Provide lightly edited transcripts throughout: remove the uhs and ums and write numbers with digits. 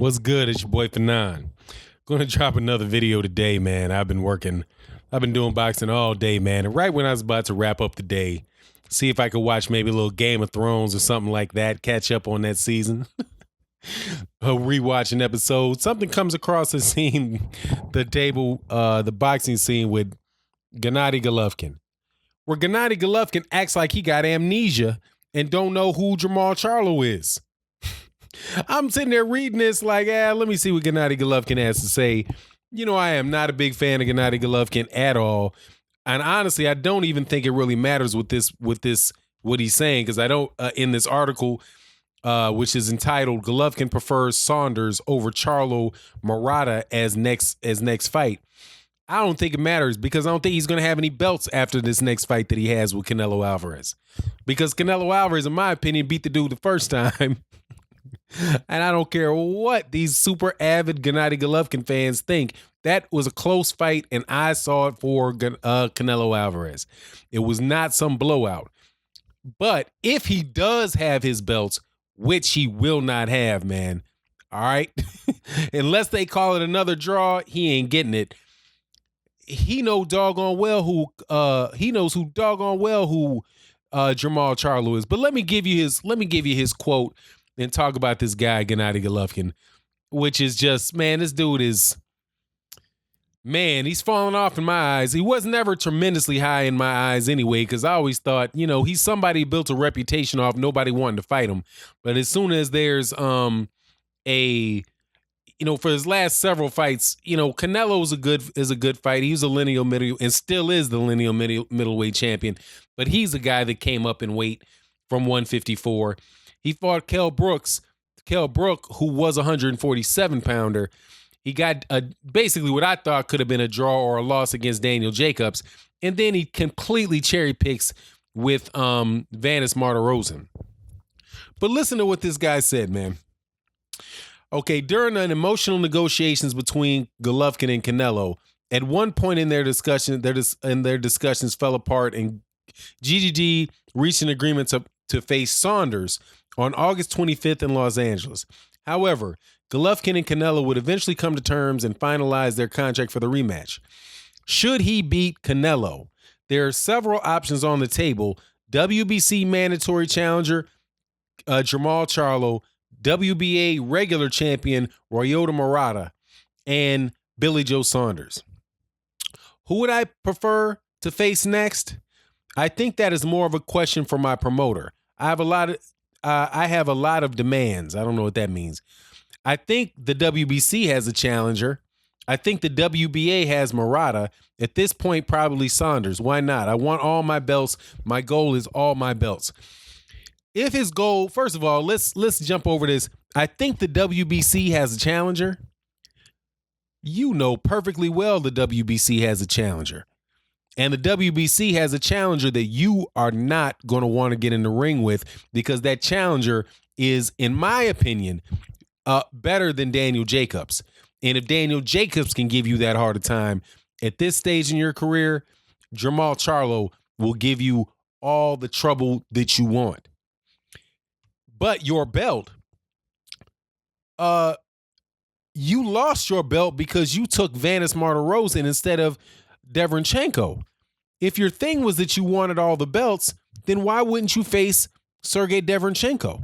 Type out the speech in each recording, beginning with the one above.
What's good? It's your boy Fanon. Going to drop another video today, man. I've been doing boxing all day, man. And right when I was about to wrap up the day, see if I could watch maybe a little Game of Thrones or something like that, catch up on that season. Rewatch an episode. Something comes across the scene, the boxing scene with Gennady Golovkin, where Gennady Golovkin acts like he got amnesia and don't know who Jermall Charlo is. I'm sitting there reading this like, let me see what Gennady Golovkin has to say. You know, I am not a big fan of Gennady Golovkin at all. And honestly, I don't even think it really matters what he's saying, because I don't, in this article, which is entitled Golovkin Prefers Saunders Over Charlo Murata as next fight. I don't think it matters, because I don't think he's going to have any belts after this next fight that he has with Canelo Alvarez. Because Canelo Alvarez, in my opinion, beat the dude the first time. And I don't care what these super avid Gennady Golovkin fans think. That was a close fight, and I saw it for Canelo Alvarez. It was not some blowout. But if he does have his belts, which he will not have, man, all right? Unless they call it another draw, he ain't getting it. He knows doggone well who Jermall Charlo is. But let me give you his quote and talk about this guy, Gennady Golovkin, which is just, man, this dude is, man, he's falling off in my eyes. He was never tremendously high in my eyes anyway, because I always thought, you know, he's somebody who built a reputation off nobody wanting to fight him. But as soon as there's for his last several fights, you know, Canelo is a good fight. He was a lineal middle and still is the lineal middleweight champion. But he's a guy that came up in weight from 154. He fought Kell Brook, who was a 147-pounder. He got basically what I thought could have been a draw or a loss against Daniel Jacobs. And then he completely cherry picks with Vanis Martirosyan. But listen to what this guy said, man. Okay, during an emotional negotiations between Golovkin and Canelo, at one point in their discussions fell apart, and GGG reached an agreement to face Saunders on August 25th in Los Angeles. However, Golovkin and Canelo would eventually come to terms and finalize their contract for the rematch. Should he beat Canelo, there are several options on the table: WBC mandatory challenger Jermall Charlo, WBA regular champion Ryota Murata, and Billy Joe Saunders. Who would I prefer to face next? I think that is more of a question for my promoter. I have a lot of demands. I don't know what that means. I think the WBC has a challenger. I think the WBA has Murata. At this point, probably Saunders. Why not? I want all my belts. My goal is all my belts. If his goal, first of all, let's jump over this. I think the WBC has a challenger. You know perfectly well the WBC has a challenger. And the WBC has a challenger that you are not going to want to get in the ring with, because that challenger is, in my opinion, better than Daniel Jacobs. And if Daniel Jacobs can give you that hard a time at this stage in your career, Jermall Charlo will give you all the trouble that you want. But your belt, you lost your belt because you took Vanis Martirosyan instead of Derevyanchenko. If your thing was that you wanted all the belts, then why wouldn't you face Sergey Derevyanchenko?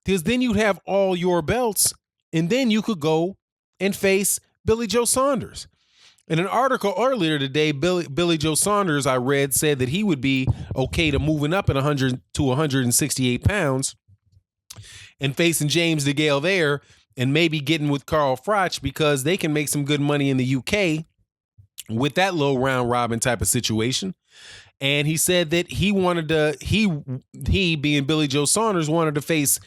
Because then you'd have all your belts, and then you could go and face Billy Joe Saunders. In an article earlier today, Billy Joe Saunders, I read, said that he would be okay to moving up in 100 to 168 pounds and facing James DeGale there, and maybe getting with Carl Froch, because they can make some good money in the UK with that little round robin type of situation. And he said that he wanted to, he being Billy Joe Saunders, wanted to face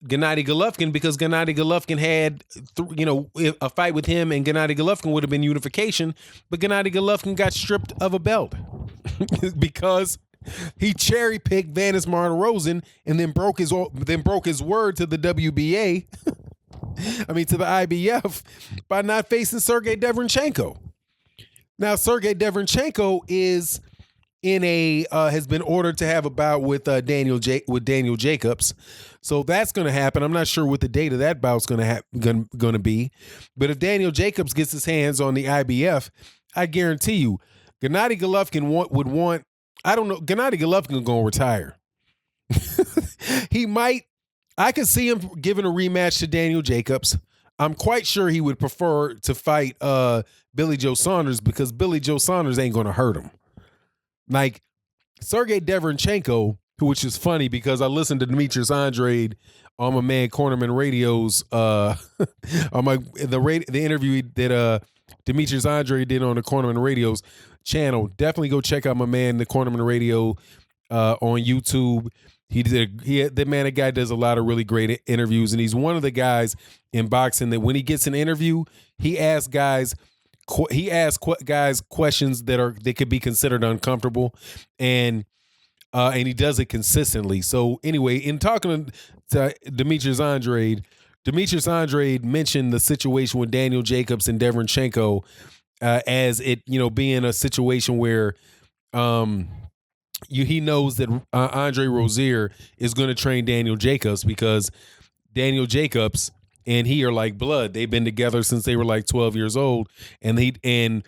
Gennady Golovkin because Gennady Golovkin had, a fight with him, and Gennady Golovkin would have been unification, but Gennady Golovkin got stripped of a belt because he cherry picked Vanis Martirosyan and then broke his word to the WBA, to the IBF, by not facing Sergey Derevyanchenko. Now, Sergey Derevyanchenko is has been ordered to have a bout with Daniel Jacobs. So that's going to happen. I'm not sure what the date of that bout's going to be, but if Daniel Jacobs gets his hands on the IBF, I guarantee you, Gennady Golovkin would want. I don't know. Gennady Golovkin going to retire. He might. I could see him giving a rematch to Daniel Jacobs. I'm quite sure he would prefer to fight Billy Joe Saunders because Billy Joe Saunders ain't going to hurt him. Like Sergey Derevyanchenko, which is funny because I listened to Demetrius Andrade on my man Cornerman Radio's on the interview that Demetrius Andrade did on the Cornerman Radio's channel. Definitely go check out my man the Cornerman Radio on YouTube. That guy does a lot of really great interviews, and he's one of the guys in boxing that when he gets an interview, he asks guys questions that could be considered uncomfortable, and he does it consistently. So anyway, in talking to Demetrius Andrade mentioned the situation with Daniel Jacobs and Derevyanchenko as it being a situation where he knows that Andre Rozier is going to train Daniel Jacobs because Daniel Jacobs and he are like blood. They've been together since they were like 12 years old, and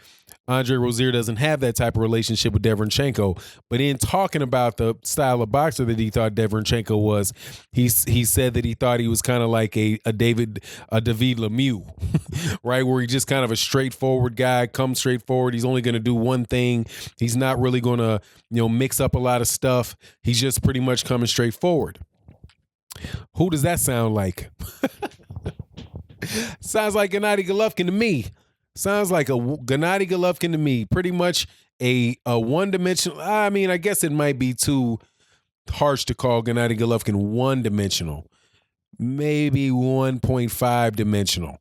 Andre Rozier doesn't have that type of relationship with Derevyanchenko. But in talking about the style of boxer that he thought Derevyanchenko was, he said that he thought he was kind of like a David Lemieux, right? Where he's just kind of a straightforward guy, comes straightforward. He's only going to do one thing. He's not really going to mix up a lot of stuff. He's just pretty much coming straightforward. Who does that sound like? Sounds like Gennady Golovkin to me. Sounds like a Gennady Golovkin to me. Pretty much a one-dimensional. I mean, I guess it might be too harsh to call Gennady Golovkin one-dimensional. Maybe 1.5 dimensional.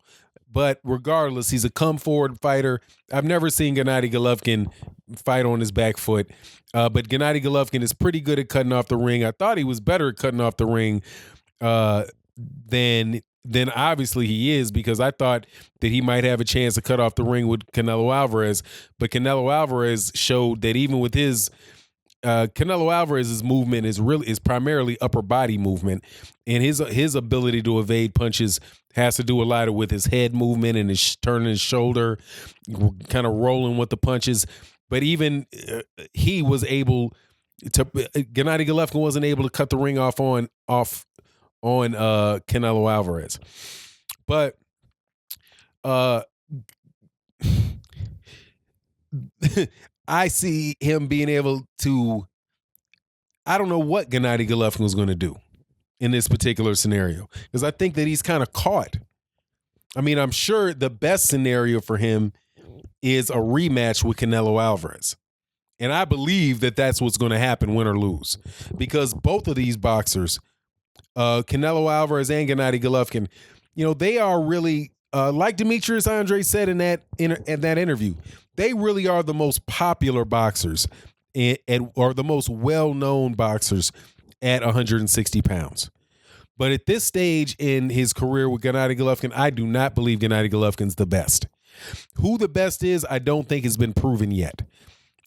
But regardless, he's a come-forward fighter. I've never seen Gennady Golovkin fight on his back foot. But Gennady Golovkin is pretty good at cutting off the ring. I thought he was better at cutting off the ring than obviously he is, because I thought that he might have a chance to cut off the ring with Canelo Alvarez. But Canelo Alvarez showed that even with his Canelo Alvarez's movement is primarily upper body movement, and his ability to evade punches has to do a lot with his head movement and his turning his shoulder, kind of rolling with the punches. But even he was able to. Gennady Golovkin wasn't able to cut the ring off on Canelo Alvarez, but I see him being able to. I don't know what Gennady Golovkin was going to do in this particular scenario, because I think that he's kind of caught. I mean, I'm sure the best scenario for him is a rematch with Canelo Alvarez. And I believe that that's what's going to happen, win or lose, because both of these boxers, Canelo Alvarez and Gennady Golovkin, they are really, like Demetrius Andrade said in that interview, they really are the most popular boxers or the most well-known boxers at 160 pounds. But at this stage in his career with Gennady Golovkin, I do not believe Gennady Golovkin's the best. Who the best is, I don't think has been proven yet.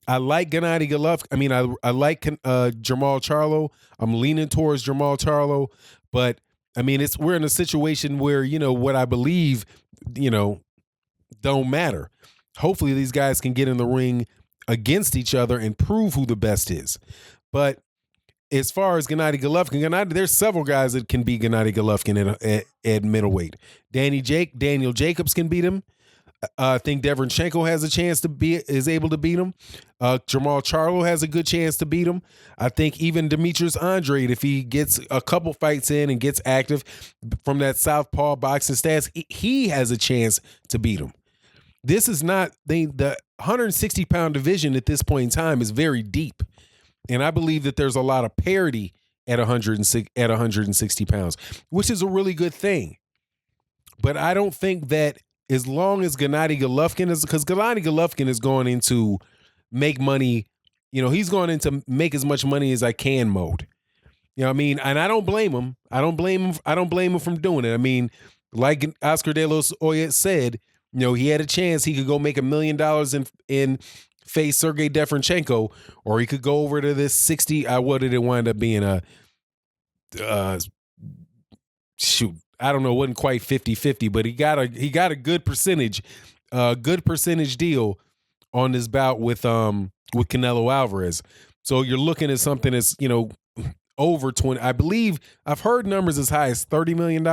I like Gennady Golovkin. I mean, I like Jermall Charlo. I'm leaning towards Jermall Charlo, but I mean, we're in a situation where what I believe, don't matter. Hopefully, these guys can get in the ring against each other and prove who the best is. But as far as Gennady Golovkin, there's several guys that can beat Gennady Golovkin at middleweight. Daniel Jacobs can beat him. I think Derevyanchenko has a chance is able to beat him. Jermall Charlo has a good chance to beat him. I think even Demetrius Andrade, if he gets a couple fights in and gets active from that southpaw boxing stance, he has a chance to beat him. This is not the 160-pound division at this point in time is very deep, and I believe that there's a lot of parity at 160 pounds, which is a really good thing. But I don't think that as long as Gennady Golovkin because Gennady Golovkin is going into make money, he's going into make as much money as I can mode. You know what I mean? And I don't blame him. I don't blame him from doing it. I mean, like Oscar De Los Hoyos said, he had a chance. He could go make $1 million in face Sergey Deverenchenko, or he could go over to this 60. What did it wind up being? Shoot, I don't know. It wasn't quite 50-50, but he got a good percentage deal on this bout with Canelo Alvarez. So you're looking at something that's, over 20. I believe I've heard numbers as high as $30 million.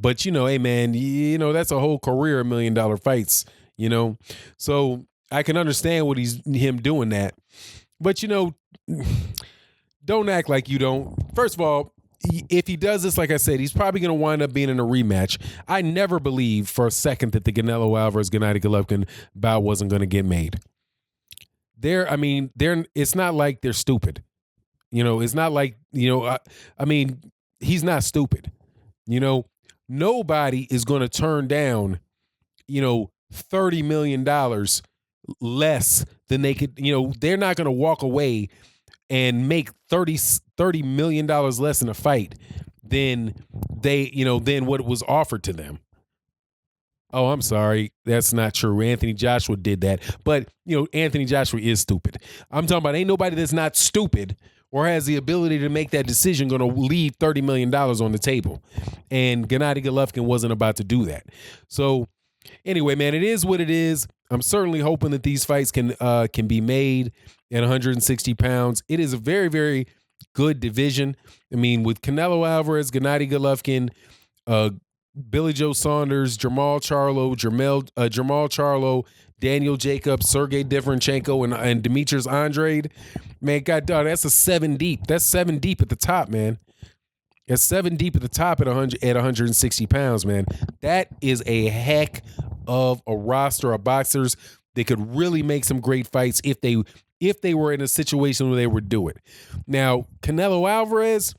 But hey man, that's a whole career of $1 million fights, So I can understand him doing that. But don't act like you don't. First of all, if he does this, like I said, he's probably going to wind up being in a rematch. I never believed for a second that the Canelo Alvarez Gennady Golovkin bout wasn't going to get made. It's not like they're stupid. It's not like, he's not stupid. Nobody is going to turn down, $30 million less than they could, they're not going to walk away and make $30 million less in a fight than than what was offered to them. Oh, I'm sorry. That's not true. Anthony Joshua did that. But, Anthony Joshua is stupid. I'm talking about ain't nobody that's not stupid or has the ability to make that decision going to leave $30 million on the table. And Gennady Golovkin wasn't about to do that. So anyway, man, it is what it is. I'm certainly hoping that these fights can be made at 160 pounds. It is a very, very good division. I mean, with Canelo Alvarez, Gennady Golovkin, Billy Joe Saunders, Jermall Charlo, Daniel Jacobs, Sergey Deverenchenko, and Demetrius Andrade. Man, God, dog, that's a 7 deep. That's 7 deep at the top, man. That's 7 deep at the top at 160 pounds, man. That is a heck of a roster of boxers. They could really make some great fights if they were in a situation where they would do it. Now, Canelo Alvarez,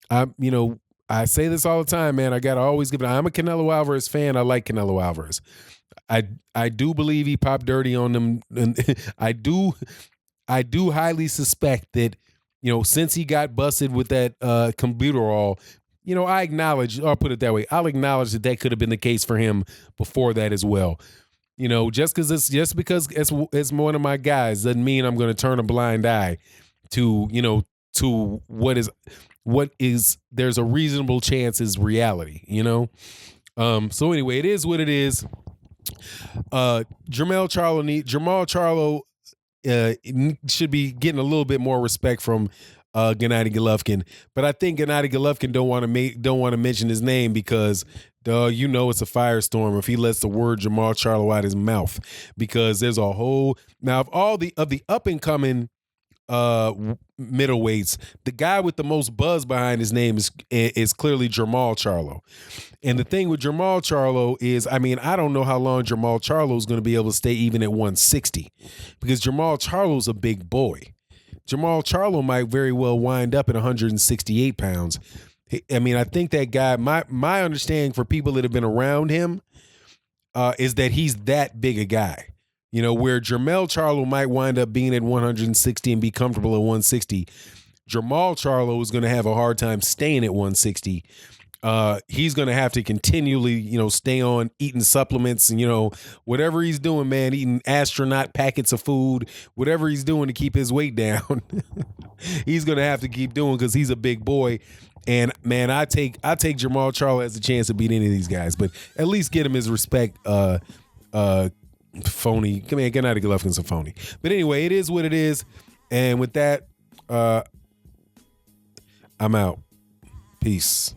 I say this all the time, man. I gotta always give it. I'm a Canelo Alvarez fan. I like Canelo Alvarez. I do believe he popped dirty on them. And I do highly suspect that, since he got busted with that computerol, I acknowledge, or I'll put it that way, I'll acknowledge that could have been the case for him before that as well. Just because it's one of my guys doesn't mean I'm going to turn a blind eye to what is there's a reasonable chance is reality. So anyway, it is what it is. Jermall Charlo should be getting a little bit more respect from Gennady Golovkin, but I think Gennady Golovkin don't want to mention his name because it's a firestorm if he lets the word Jermall Charlo out his mouth, because there's a whole now of the up and coming middleweights, the guy with the most buzz behind his name is clearly Jermall Charlo. And the thing with Jermall Charlo is, I don't know how long Jermall Charlo is going to be able to stay even at 160, because Jermall Charlo's a big boy. Jermall Charlo might very well wind up at 168 pounds. I think that guy, my understanding for people that have been around him is that he's that big a guy. Where Jermall Charlo might wind up being at 160 and be comfortable at 160, Jermall Charlo is going to have a hard time staying at 160. He's going to have to continually, stay on eating supplements and, whatever he's doing, man, eating astronaut packets of food, whatever he's doing to keep his weight down, he's going to have to keep doing because he's a big boy. And, man, I take Jermall Charlo as a chance to beat any of these guys, but at least get him his respect. Phony. Come here, Gennady Golovkin's a phony. But anyway, it is what it is. And with that, I'm out. Peace.